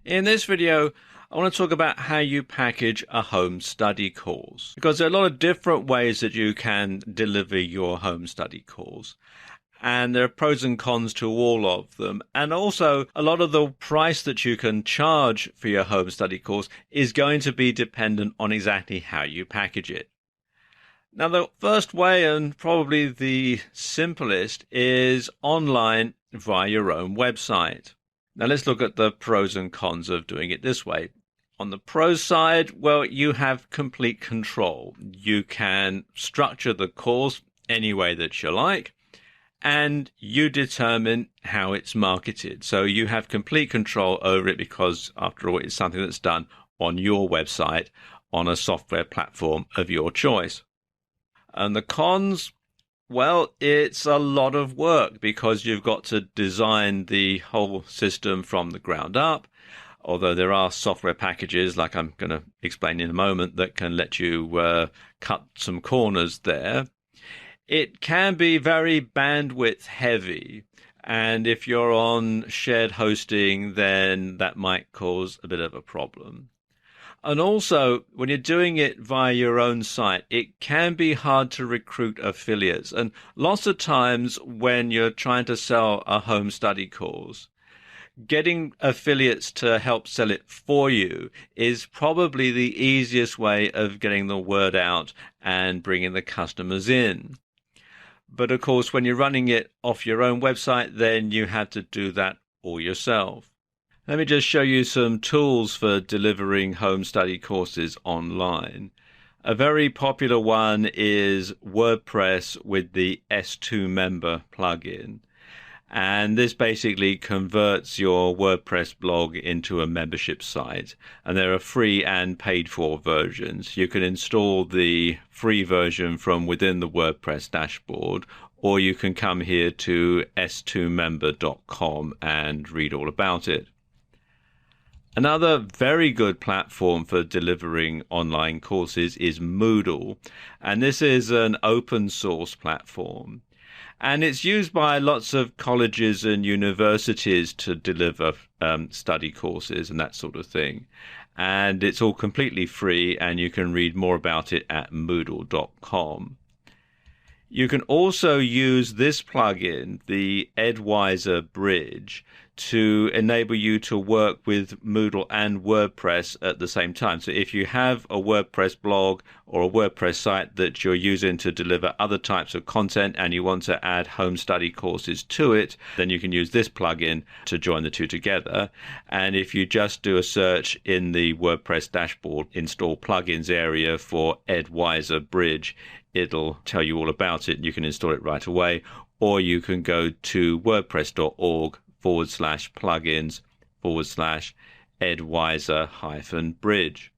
In this video, I want to talk about how you package a home study course, because there are a lot of different ways that you can deliver your home study course. And there are pros and cons to all of them. And also, a lot of the price that you can charge for your home study course is going to be dependent on exactly how you package it. Now, the first way, and probably the simplest, is online via your own website. Now, let's look at the pros and cons of doing it this way. On the pros side, well, you have complete control. You can structure the course any way that you like, and you determine how it's marketed. So you have complete control over it because, after all, it's something that's done on your website on a software platform of your choice. And the cons, well, it's a lot of work because you've got to design the whole system from the ground up. Although there are software packages, like I'm going to explain in a moment, that can let you cut some corners there. It can be very bandwidth heavy. And if you're on shared hosting, then that might cause a bit of a problem. And also, when you're doing it via your own site, it can be hard to recruit affiliates. And lots of times when you're trying to sell a home study course, getting affiliates to help sell it for you is probably the easiest way of getting the word out and bringing the customers in. But of course, when you're running it off your own website, then you have to do that all yourself. Let me just show you some tools for delivering home study courses online. A very popular one is WordPress with the S2 Member plugin. And this basically converts your WordPress blog into a membership site. And there are free and paid for versions. You can install the free version from within the WordPress dashboard, or you can come here to s2member.com and read all about it. Another very good platform for delivering online courses is Moodle, and this is an open source platform. And it's used by lots of colleges and universities to deliver study courses and that sort of thing. And it's all completely free, and you can read more about it at moodle.com. You can also use this plugin, the Edwiser Bridge, to enable you to work with Moodle and WordPress at the same time. So if you have a WordPress blog or a WordPress site that you're using to deliver other types of content and you want to add home study courses to it, then you can use this plugin to join the two together. And if you just do a search in the WordPress dashboard install plugins area for Edwiser Bridge, it'll tell you all about it. You can install it right away, or you can go to wordpress.org/plugins/Edwiser-bridge.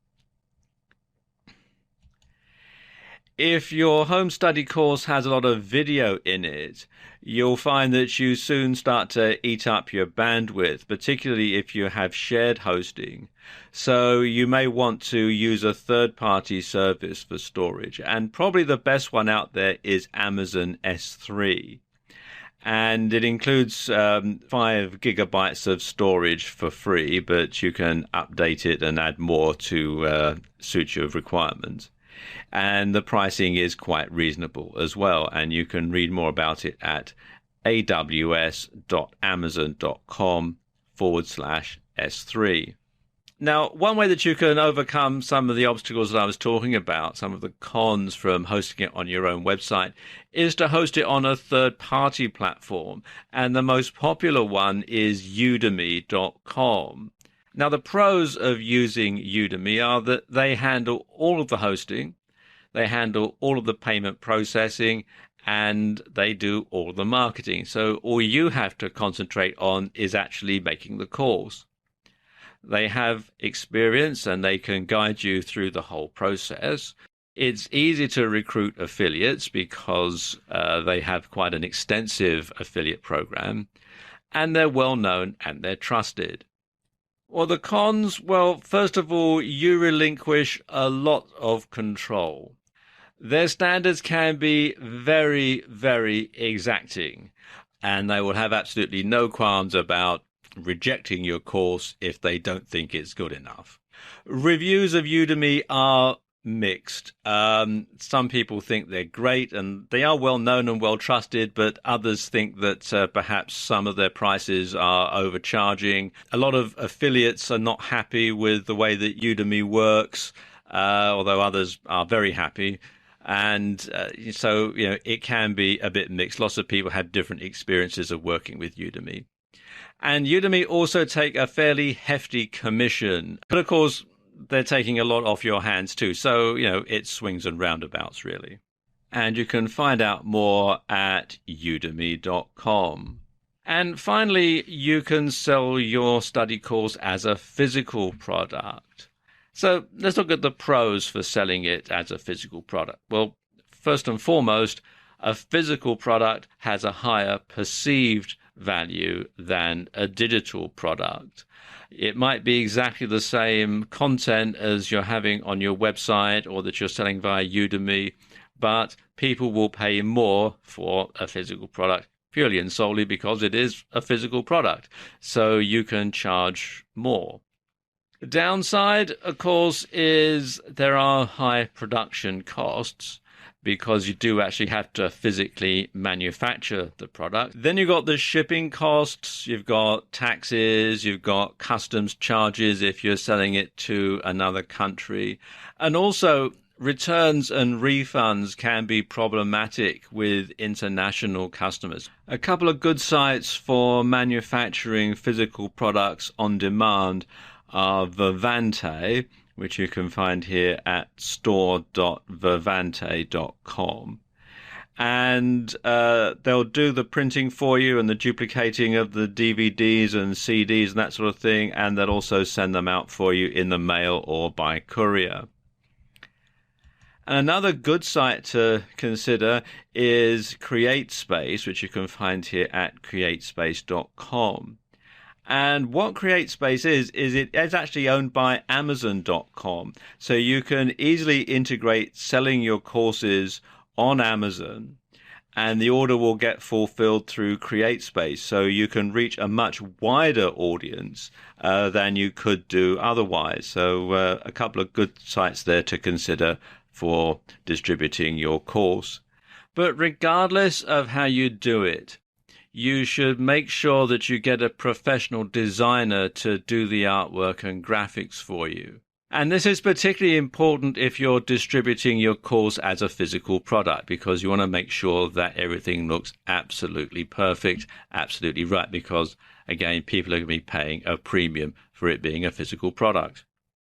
If your home study course has a lot of video in it, you'll find that you soon start to eat up your bandwidth, particularly if you have shared hosting. So you may want to use a third-party service for storage. And probably the best one out there is Amazon S3. And it includes 5 gigabytes of storage for free, but you can update it and add more to suit your requirements. And the pricing is quite reasonable as well. And you can read more about it at aws.amazon.com/S3. Now, one way that you can overcome some of the obstacles that I was talking about, some of the cons from hosting it on your own website, is to host it on a third-party platform. And the most popular one is udemy.com. Now, the pros of using Udemy are that they handle all of the hosting, they handle all of the payment processing, and they do all of the marketing. So all you have to concentrate on is actually making the course. They have experience and they can guide you through the whole process. It's easy to recruit affiliates because they have quite an extensive affiliate program, and they're well known and they're trusted. Well, the cons, well, first of all, you relinquish a lot of control. Their standards can be very, very exacting, and they will have absolutely no qualms about rejecting your course if they don't think it's good enough. Reviews of Udemy are mixed. Some people think they're great and they are well known and well trusted, but others think that perhaps some of their prices are overcharging. A lot of affiliates are not happy with the way that Udemy works, although others are very happy. And so, it can be a bit mixed. Lots of people have different experiences of working with Udemy. And Udemy also take a fairly hefty commission. But of course, they're taking a lot off your hands too. So, it swings and roundabouts, really. And you can find out more at udemy.com. And finally, you can sell your study course as a physical product. So let's look at the pros for selling it as a physical product. Well, first and foremost, a physical product has a higher perceived value than a digital product. It might be exactly the same content as you're having on your website or that you're selling via Udemy, but people will pay more for a physical product purely and solely because it is a physical product. So you can charge more. The downside, of course, is there are high production costs because you do actually have to physically manufacture the product. Then you've got the shipping costs, you've got taxes, you've got customs charges if you're selling it to another country. And also, returns and refunds can be problematic with international customers. A couple of good sites for manufacturing physical products on demand are Vervante, which you can find here at store.vervante.com. And they'll do the printing for you and the duplicating of the DVDs and CDs and that sort of thing, and they'll also send them out for you in the mail or by courier. And another good site to consider is CreateSpace, which you can find here at createspace.com. And what CreateSpace is it is actually owned by Amazon.com. So you can easily integrate selling your courses on Amazon, and the order will get fulfilled through CreateSpace. So you can reach a much wider audience than you could do otherwise. So a couple of good sites there to consider for distributing your course. But regardless of how you do it, you should make sure that you get a professional designer to do the artwork and graphics for you. And this is particularly important if you're distributing your course as a physical product, because you want to make sure that everything looks absolutely perfect, absolutely right, because, again, people are going to be paying a premium for it being a physical product.